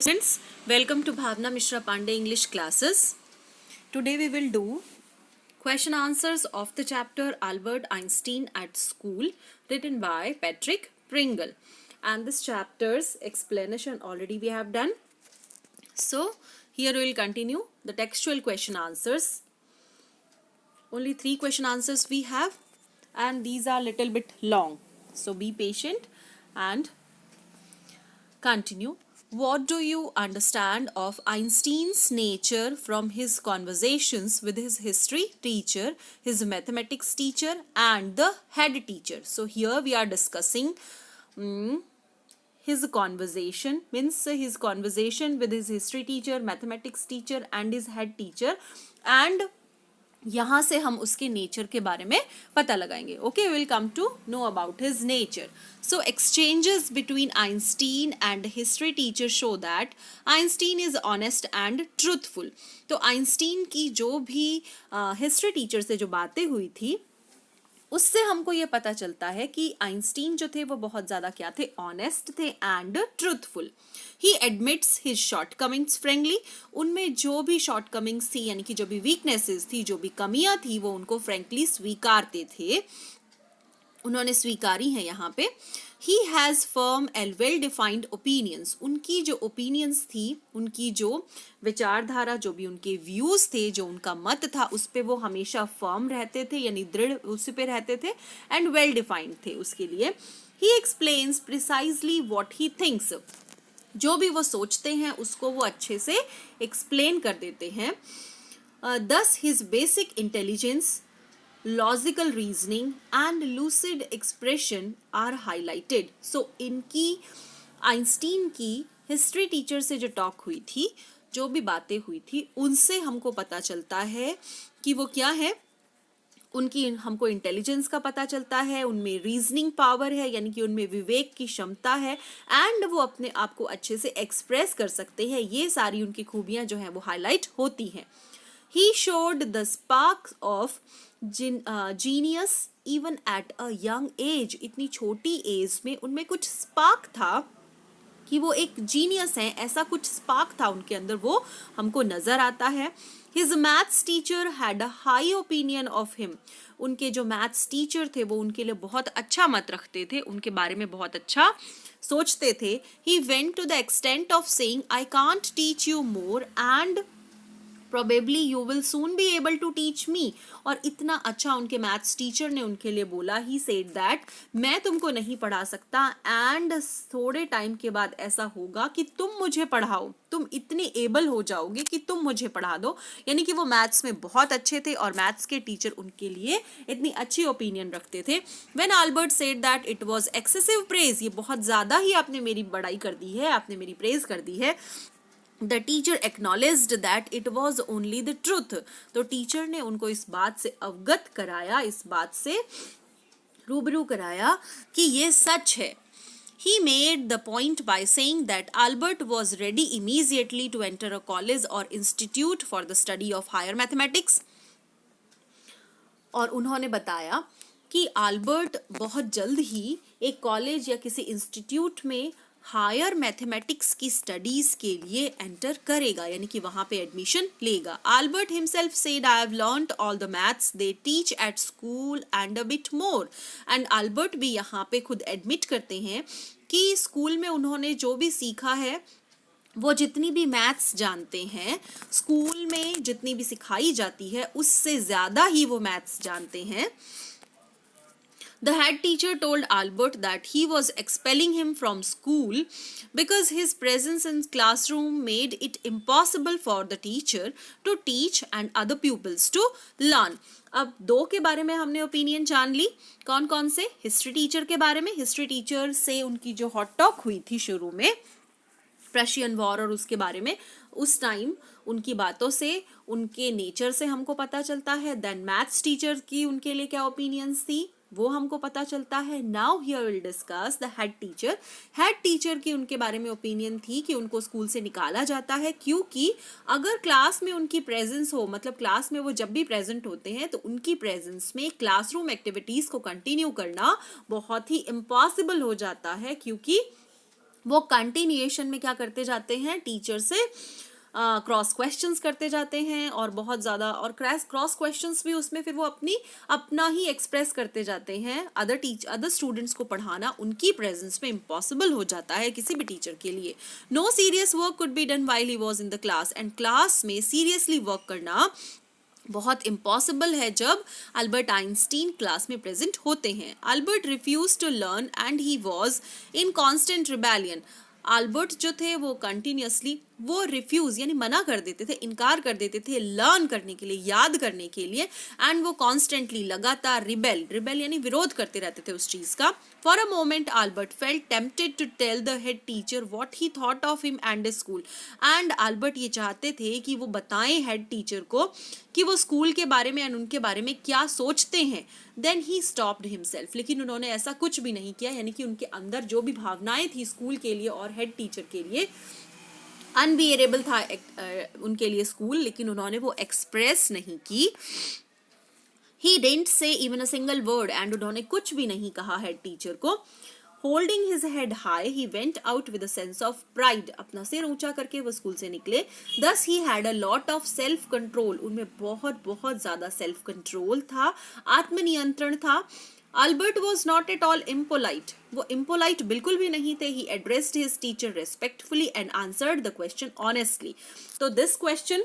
Students, welcome to Bhavna Mishra Pandey English classes. Today we will do question answers of the chapter Albert Einstein at School written by Patrick Pringle. And this chapter's explanation already we have done. So here we will continue the textual question answers. Only 3 question answers we have and these are little bit long. So be patient and continue. What do you understand of Einstein's nature from his conversations with his history teacher, his mathematics teacher, and the head teacher? So here we are discussing his conversation, means his conversation with his history teacher, mathematics teacher, and his head teacher, and यहाँ से हम उसके nature के बारे में पता लगाएंगे. Okay, will come to know about his nature. So exchanges between Einstein and history teacher show that Einstein is honest and truthful. तो आइंस्टीन की जो भी हिस्ट्री टीचर से जो बातें हुई थी उससे हमको ये पता चलता है कि आइंस्टीन जो थे वो बहुत ज़्यादा क्या थे, ऑनेस्ट थे and truthful. He admits his shortcomings frankly. उनमें जो भी शॉर्टकमिंग्स थी यानी कि जो भी वीकनेसेस थी, जो भी कमियां थी, वो उनको फ्रेंकली स्वीकारते थे, उन्होंने स्वीकारी है यहाँ पे. He has firm and well defined opinions. उनकी जो ओपिनियंस थी, उनकी जो विचारधारा, जो भी उनके व्यूज़ थे, जो उनका मत था, उस पे वो हमेशा फर्म रहते थे, यानी दृढ़ उस पे रहते थे एंड वेल डिफाइंड थे उसके लिए. ही explains precisely what he thinks. जो भी वो सोचते हैं उसको वो अच्छे से एक्सप्लेन कर देते हैं. Thus his basic intelligence, logical reasoning and lucid expression are highlighted. So इनकी आइंस्टीन की हिस्ट्री टीचर से जो टॉक हुई थी, जो भी बातें हुई थी, उनसे हमको पता चलता है कि वो क्या है. उनकी हमको इंटेलिजेंस का पता चलता है, उनमें रीजनिंग पावर है यानी कि उनमें विवेक की क्षमता है एंड वो अपने आप को अच्छे से एक्सप्रेस कर सकते हैं. ये सारी उनकी खूबियाँ जो हैं वो हाईलाइट होती हैं. He showed the spark of genius even at a young age. इतनी छोटी एज में उनमें कुछ स्पार्क था कि वो एक जीनियस हैं, ऐसा कुछ स्पार्क था उनके अंदर, वो हमको नज़र आता है. His maths teacher had a high opinion of him. उनके जो मैथ्स टीचर थे वो उनके लिए बहुत अच्छा मत रखते थे, उनके बारे में बहुत अच्छा सोचते थे. He went to the extent of saying, I can't teach you more and probably you will soon be able to teach me. और इतना अच्छा उनके मैथ्स टीचर ने उनके लिए बोला. ही said that मैं तुमको नहीं पढ़ा सकता एंड थोड़े टाइम के बाद ऐसा होगा कि तुम मुझे पढ़ाओ, तुम इतने एबल हो जाओगे कि तुम मुझे पढ़ा दो. यानी कि वो मैथ्स में बहुत अच्छे थे और मैथ्स के टीचर उनके लिए इतनी अच्छी ओपिनियन रखते थे. When Albert said that it was excessive praise, ये बहुत ज़्यादा ही आपने मेरी बड़ाई कर दी है, आपने मेरी प्रेज कर दी है. The teacher acknowledged that it was only the truth. तो टीचर ने उनको इस बात से अवगत कराया, इस बात से रूबरू कराया कि ये सच है. He made the point by saying that Albert was ready immediately to enter a college or institute for the study of higher mathematics. और उन्होंने बताया कि आल्बर्ट बहुत जल्द ही एक कॉलेज या किसी इंस्टीट्यूट में हायर मैथमेटिक्स की स्टडीज़ के लिए एंटर करेगा, यानी कि वहाँ पे एडमिशन लेगा. Albert himself said, I have learned all the maths they teach at school and a bit more. And Albert भी यहाँ पे खुद एडमिट करते हैं कि स्कूल में उन्होंने जो भी सीखा है, वो जितनी भी मैथ्स जानते हैं, स्कूल में जितनी भी सिखाई जाती है उससे ज़्यादा ही वो मैथ्स जानते हैं. The head teacher told Albert that he was expelling him from school because his presence in classroom made it impossible for the teacher to teach and other pupils to learn. अब 2 के बारे में हमने opinion जान ली. कौन कौन से? History teacher के बारे में. हिस्ट्री टीचर से उनकी जो हॉट टॉक हुई थी शुरू में प्रशियन वॉर और उसके बारे में, उस टाइम उनकी बातों से, उनके नेचर से हमको पता चलता है. देन मैथ्स टीचर की उनके लिए क्या ओपिनियंस थी वो हमको पता चलता है. Now here will discuss the head teacher. Head teacher की उनके बारे में ओपिनियन थी कि उनको स्कूल से निकाला जाता है क्योंकि अगर क्लास में उनकी प्रेजेंस हो, मतलब क्लास में वो जब भी प्रेजेंट होते हैं तो उनकी प्रेजेंस में क्लासरूम एक्टिविटीज़ को कंटिन्यू करना बहुत ही इम्पॉसिबल हो जाता है, क्योंकि वो कंटिन्यूएशन में क्या करते जाते हैं, टीचर से क्रॉस क्वेश्चंस करते जाते हैं, और बहुत ज़्यादा, और क्रॉस क्वेश्चंस भी उसमें फिर वो अपना ही एक्सप्रेस करते जाते हैं। अदर स्टूडेंट्स को पढ़ाना उनकी प्रेजेंस में इम्पॉसिबल हो जाता है किसी भी टीचर के लिए। No serious work could be done while he was in the class, and class में सीरियसली वर्क करना बहुत इम्पॉसिबल है जब अल्बर्ट आइंस्टीन क्लास में प्रेजेंट होते हैं। Albert refuse to learn and he was in constant rebellion. Albert जो थे वो कंटिन्यूसली वो रिफ्यूज यानी मना कर देते थे, इनकार कर देते थे लर्न करने के लिए, याद करने के लिए, एंड वो कॉन्स्टेंटली लगातार रिबेल यानी विरोध करते रहते थे उस चीज का। For a moment Albert felt tempted to tell the head teacher what he thought of him and school, and Albert ये चाहते थे कि वो बताएं हेड टीचर को कि वो स्कूल के बारे में एंड उनके बारे में क्या सोचते हैं। देन ही स्टॉप्ड हिमसेल्फ, लेकिन उन्होंने ऐसा कुछ भी नहीं किया, यानी कि उनके अंदर जो भी भावनाएं थी स्कूल के लिए और हेड टीचर के लिए, अनबियरेबल था उनके लिए स्कूल, लेकिन उन्होंने वो एक्सप्रेस नहीं की। He didn't say even a single word, and उन्होंने कुछ भी नहीं कहा हेड टीचर को। Holding his head high he went out with a sense of pride, अपना सिर ऊंचा करके वो स्कूल से निकले। दस he had a lot of self control, उनमें बहुत बहुत ज्यादा सेल्फ कंट्रोल था, आत्मनियंत्रण था। Albert was not at all impolite, वो इम्पोलाइट बिल्कुल भी नहीं थे। ही addressed his teacher respectfully and answered the question honestly. तो दिस क्वेश्चन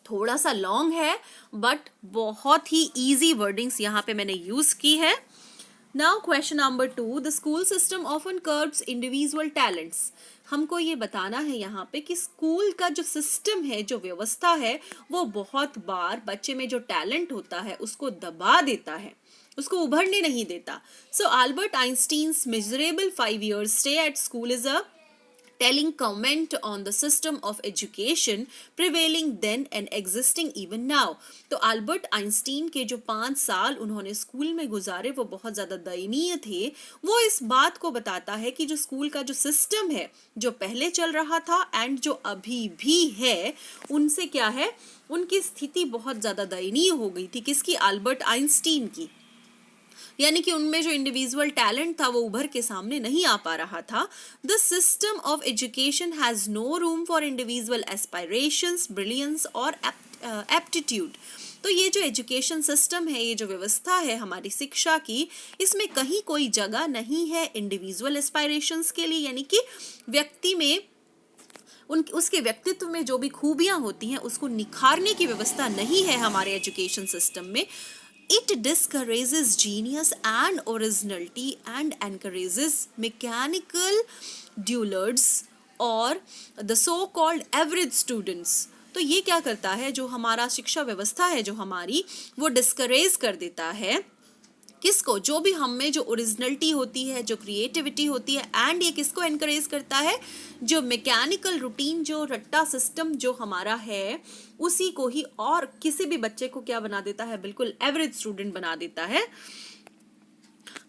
थोड़ा सा लॉन्ग है, बट बहुत ही इजी वर्डिंग्स यहाँ पे मैंने यूज की है। Now question number 2, the school system often curbs individual talents. हमको ये बताना है यहाँ पे कि स्कूल का जो सिस्टम है, जो व्यवस्था है, वो बहुत बार बच्चे में जो टैलेंट होता है उसको दबा देता है, उसको उभरने नहीं देता। So Albert Einstein's miserable 5 years stay at school is a telling comment on the system of education prevailing then and existing even now। तो अल्बर्ट आइंस्टीन के जो 5 साल उन्होंने स्कूल में गुजारे वो बहुत ज़्यादा दयनीय थे। वो इस बात को बताता है कि जो स्कूल का जो सिस्टम है, जो पहले चल रहा था एंड जो अभी भी है, उनसे क्या है, उनकी स्थिति बहुत ज़्यादा दयनीय हो गई थी। किसकी? अल्बर्ट आइंस्टीन की। यानी कि उनमें जो इंडिविजुअल टैलेंट था वो उभर के सामने नहीं आ पा रहा था। The system of education has no room for individual aspirations, brilliance और एप्टीट्यूड। तो ये जो एजुकेशन सिस्टम है, ये जो व्यवस्था है हमारी शिक्षा की, इसमें कहीं कोई जगह नहीं है इंडिविजुअल एस्पायरेशंस के लिए, यानी कि व्यक्ति में उसके व्यक्तित्व में जो भी खूबियां होती हैं उसको निखारने की व्यवस्था नहीं है हमारे एजुकेशन सिस्टम में। It discourages genius and originality and encourages mechanical dullards or the so-called average students। तो ये क्या करता है, जो हमारा शिक्षा व्यवस्था है जो हमारी, वो डिस्करेज कर देता है किसको? जो भी हम में जो ओरिजिनलिटी होती है, जो क्रिएटिविटी होती है, एंड ये किसको एनकरेज करता है? जो मैकेनिकल रूटीन, जो रट्टा सिस्टम जो हमारा है, उसी को ही, और किसी भी बच्चे को क्या बना देता है? बिल्कुल एवरेज स्टूडेंट बना देता है।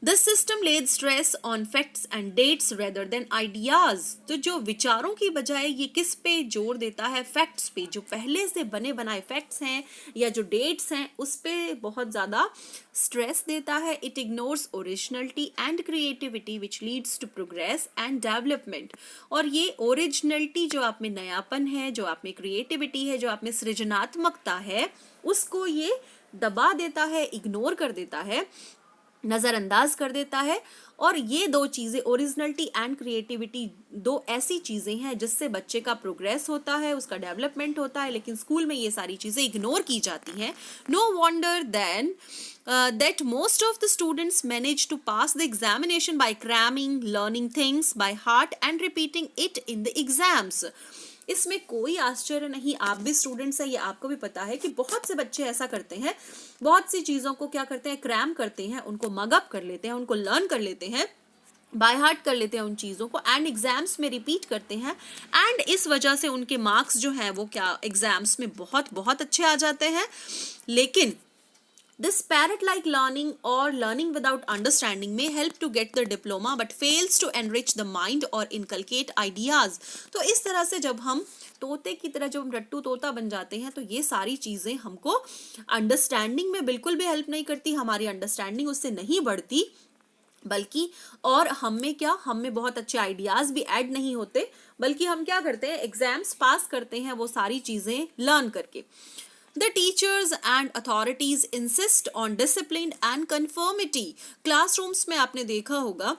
This system laid stress on facts and dates rather than ideas। तो जो विचारों की बजाय ये किस पे जोर देता है? फैक्ट्स पे, जो पहले से बने बनाए फैक्ट्स हैं या जो डेट्स हैं उस पे बहुत ज़्यादा स्ट्रेस देता है। It ignores originality and creativity which leads to progress and development. और ये ओरिजिनलिटी, जो आप में नयापन है, जो आप में क्रिएटिविटी है, जो आप में सृजनात्मकता है, उसको ये दबा देता है, इग्नोर कर देता है, नज़रअंदाज कर देता है। और ये दो चीज़ें, ओरिजिनलिटी एंड क्रिएटिविटी, दो ऐसी चीज़ें हैं जिससे बच्चे का प्रोग्रेस होता है, उसका डेवलपमेंट होता है, लेकिन स्कूल में ये सारी चीज़ें इग्नोर की जाती हैं। No wonder then that most of the students manage to pass the examination by cramming, learning things by heart and repeating it in the exams। इसमें कोई आश्चर्य नहीं, आप भी स्टूडेंट्स हैं, ये आपको भी पता है कि बहुत से बच्चे ऐसा करते हैं, बहुत सी चीज़ों को क्या करते हैं? क्रैम करते हैं, उनको मगअप कर लेते हैं, उनको लर्न कर लेते हैं, बाय हार्ट कर लेते हैं उन चीज़ों को, एंड एग्जाम्स में रिपीट करते हैं, एंड इस वजह से उनके मार्क्स जो हैं वो क्या एग्जाम्स में बहुत बहुत अच्छे आ जाते हैं। लेकिन this parrot-like learning or learning without understanding may help to get the diploma but fails to enrich the mind or inculcate ideas। तो इस तरह से जब हम तोते की तरह, जब हम रट्टू तोता बन जाते हैं, तो ये सारी चीज़ें हमको अंडरस्टैंडिंग में बिल्कुल भी हेल्प नहीं करती, हमारी अंडरस्टैंडिंग उससे नहीं बढ़ती, बल्कि और हम में क्या, हम में बहुत अच्छे आइडियाज भी ऐड नहीं होते, बल्कि हम क्या करते हैं, एग्जाम्स पास करते हैं वो सारी चीजें लर्न करके। The teachers and authorities insist on discipline and conformity. Classrooms में आपने देखा होगा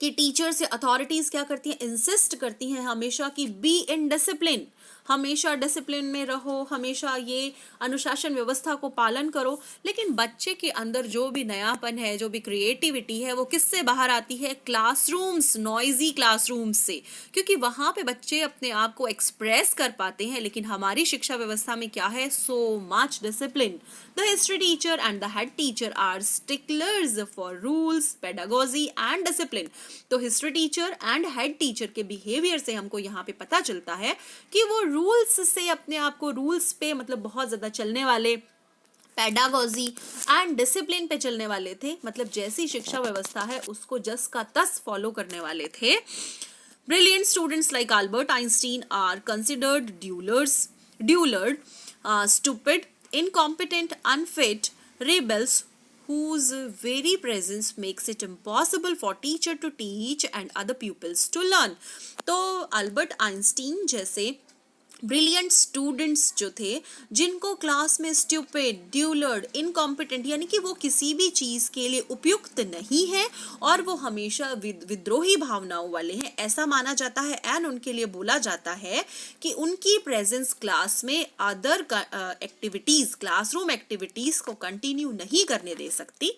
कि टीचर्स या अथॉरिटीज क्या करती हैं, इंसिस्ट करती हैं हमेशा कि बी इन डिसिप्लिन, हमेशा डिसिप्लिन में रहो, हमेशा ये अनुशासन व्यवस्था को पालन करो। लेकिन बच्चे के अंदर जो भी नयापन है, जो भी क्रिएटिविटी है, वो किससे बाहर आती है, क्लासरूम्स, नॉइजी क्लासरूम्स से, क्योंकि वहाँ पे बच्चे अपने आप को एक्सप्रेस कर पाते हैं। लेकिन हमारी शिक्षा व्यवस्था में क्या है, so much discipline. The history teacher and the head teacher are sticklers for rules, pedagogy and discipline. तो history teacher and head teacher के बिहेवियर से हमको यहाँ पे पता चलता है कि वो रूल्स से, अपने आप को रूल्स पे मतलब बहुत ज्यादा चलने वाले, पेडागोजी एंड डिसिप्लिन पे चलने वाले थे, मतलब जैसी शिक्षा व्यवस्था है उसको जस का तस फॉलो करने वाले थे। Brilliant students like Albert Einstein are considered dullard, stupid, incompetent, unfit, rebels whose very presence makes it impossible for teacher to teach and other pupils to learn. तो अल्बर्ट आइंस्टीन जैसे ब्रिलियंट स्टूडेंट्स जो थे, जिनको class में stupid, ड्यूलर्ड, incompetent, यानी कि वो किसी भी चीज के लिए उपयुक्त नहीं है और वो हमेशा विद्रोही भावनाओं वाले हैं, ऐसा माना जाता है। एंड उनके लिए बोला जाता है कि उनकी प्रेजेंस क्लास में अदर एक्टिविटीज, क्लासरूम एक्टिविटीज को कंटिन्यू नहीं करने दे सकती।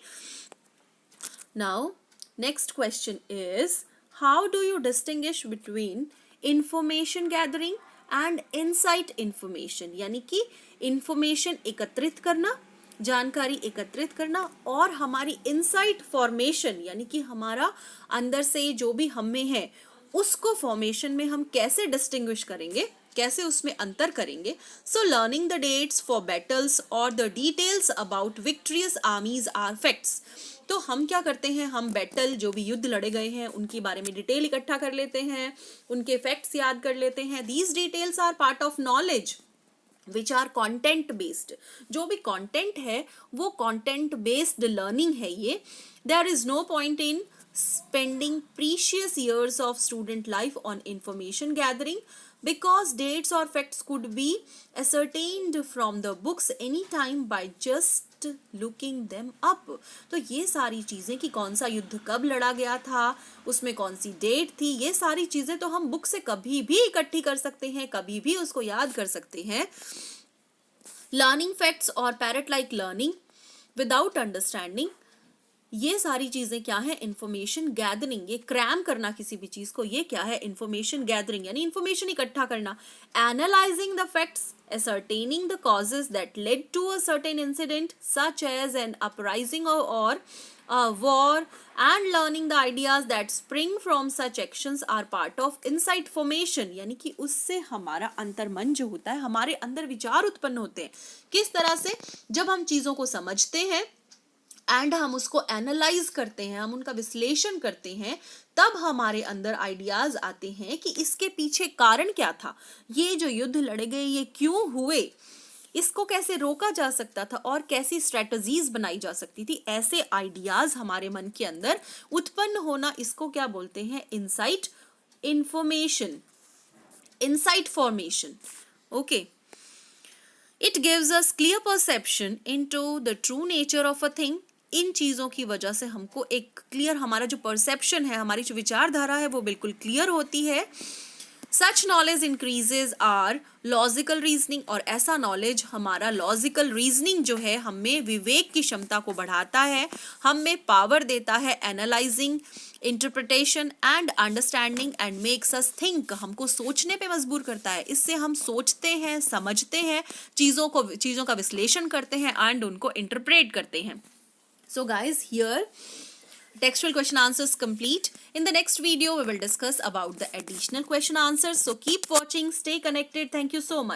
Now next question is, how do you distinguish between information gathering and insight information, यानी कि इंफॉर्मेशन एकत्रित करना, जानकारी एकत्रित करना, और हमारी इनसाइट फॉर्मेशन, यानी कि हमारा अंदर से जो भी हम में है उसको फॉर्मेशन में हम कैसे डिस्टिंग्विश करेंगे, कैसे उसमें अंतर करेंगे। So learning the dates for battles और the details about victorious armies are facts. तो हम क्या करते हैं, हम बैटल, जो भी युद्ध लड़े गए हैं उनके बारे में डिटेल इकट्ठा कर लेते हैं, उनके फैक्ट्स याद कर लेते हैं। These details are part of knowledge which are content based. जो भी कॉन्टेंट है वो कॉन्टेंट बेस्ड लर्निंग है ये। There is no point in spending precious years of student life on information gathering because dates or facts could be ascertained from the books anytime by just looking them up। तो ये सारी चीजें कि कौन सा युद्ध कब लड़ा गया था, उसमें कौन सी डेट थी, ये सारी चीजें तो हम बुक से कभी भी इकट्ठी कर सकते हैं, कभी भी उसको याद कर सकते हैं। लर्निंग फैक्ट्स और parrot like learning without understanding, ये सारी चीजें क्या है, इंफॉर्मेशन गैदरिंग, ये क्रैम करना किसी भी चीज को, ये क्या है, इंफॉर्मेशन गैदरिंग, यानी इंफॉर्मेशन इकट्ठा करना। Analysing the facts, ascertaining the causes that led to a certain incident such as an uprising or a war, and learning the ideas that spring from such actions are part of insight formation। यानी कि उससे हमारा अंतर्मन जो होता है, हमारे अंदर विचार उत्पन्न होते हैं। किस तरह से, जब हम चीजों को समझते हैं एंड हम उसको एनालाइज करते हैं, हम उनका विश्लेषण करते हैं, तब हमारे अंदर आइडियाज आते हैं कि इसके पीछे कारण क्या था, ये जो युद्ध लड़े गए ये क्यों हुए, इसको कैसे रोका जा सकता था और कैसी स्ट्रेटजीज बनाई जा सकती थी। ऐसे आइडियाज हमारे मन के अंदर उत्पन्न होना, इसको क्या बोलते हैं, insight information, insight formation. Okay, it gives us clear perception into the true nature of a thing. इन चीजों की वजह से हमको एक क्लियर, हमारा जो परसेप्शन है, हमारी जो विचारधारा है वो बिल्कुल क्लियर होती है। Such knowledge increases our logical reasoning, और ऐसा नॉलेज हमारा लॉजिकल रीजनिंग जो है, हमें विवेक की क्षमता को बढ़ाता है, हमें पावर देता है analysing, interpretation and understanding and makes us think, हमको सोचने पे मजबूर करता है। इससे हम सोचते हैं, समझते हैं, चीज़ों का विश्लेषण करते हैं एंड उनको इंटरप्रेट करते हैं। So guys, here textual question answers complete. In the next video we will discuss about the additional question answers. So keep watching, stay connected. Thank you so much.